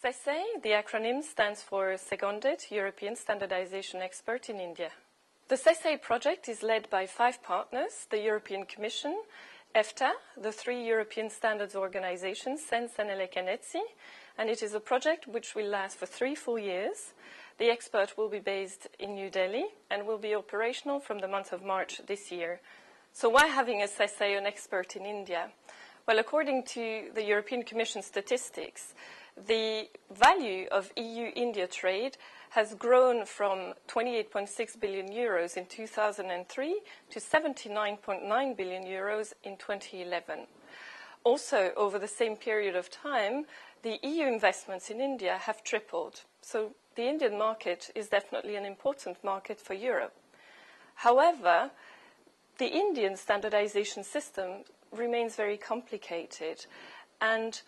SESEI, the acronym stands for Seconded European Standardization Expert in India. The SESEI project is led by 5 partners: the European Commission, EFTA, the 3 European standards organizations, CEN-CENELEC and SESEI, and it is a project which will last for 3 full years. The expert will be based in New Delhi and will be operational from the month of March this year. So why having a SESEI, an expert in India? Well, according to the European Commission statistics, the value of EU-India trade has grown from 28.6 billion euros in 2003 to 79.9 billion euros in 2011. Also, over the same period of time, the EU investments in India have tripled. So the Indian market is definitely an important market for Europe. However, the Indian standardization system remains very complicated, and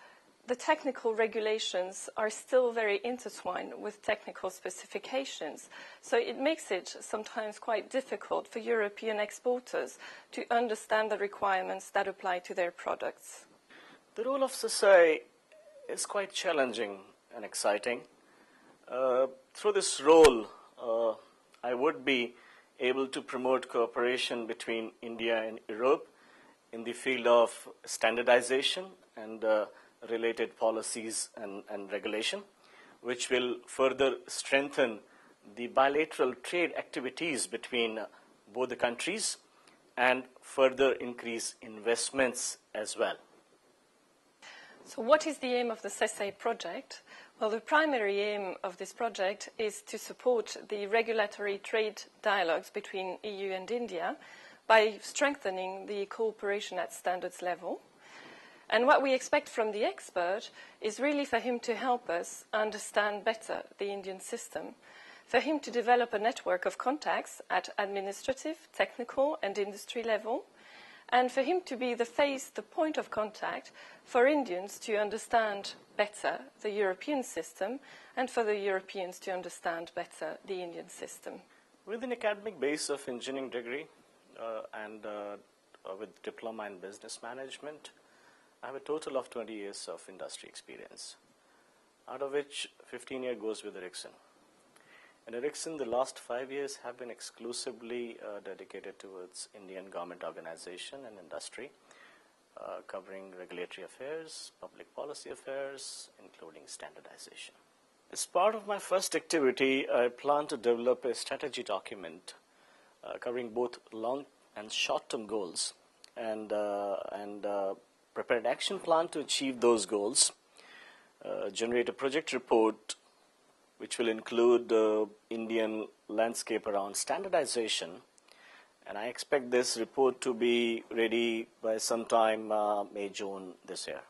the technical regulations are still very intertwined with technical specifications. So it makes it sometimes quite difficult for European exporters to understand the requirements that apply to their products. The role of SESEI is quite challenging and exciting. Through this role, I would be able to promote cooperation between India and Europe in the field of standardization and related policies and regulation, which will further strengthen the bilateral trade activities between both the countries and further increase investments as well. So what is the aim of the SESEI project? Well, the primary aim of this project is to support the regulatory trade dialogues between EU and India by strengthening the cooperation at standards level. And what we expect from the expert is really for him to help us understand better the Indian system, for him to develop a network of contacts at administrative, technical and industry level, and for him to be the point of contact for Indians to understand better the European system and for the Europeans to understand better the Indian system. With an academic base of engineering degree and with diploma in business management, I have a total of 20 years of industry experience, out of which 15 years goes with Ericsson. In Ericsson, the last 5 years have been exclusively dedicated towards Indian government organization and industry, covering regulatory affairs, public policy affairs, including standardization. As part of my first activity, I plan to develop a strategy document covering both long and short-term goals and prepare an action plan to achieve those goals, generate a project report which will include the Indian landscape around standardization, and I expect this report to be ready by sometime May, June this year.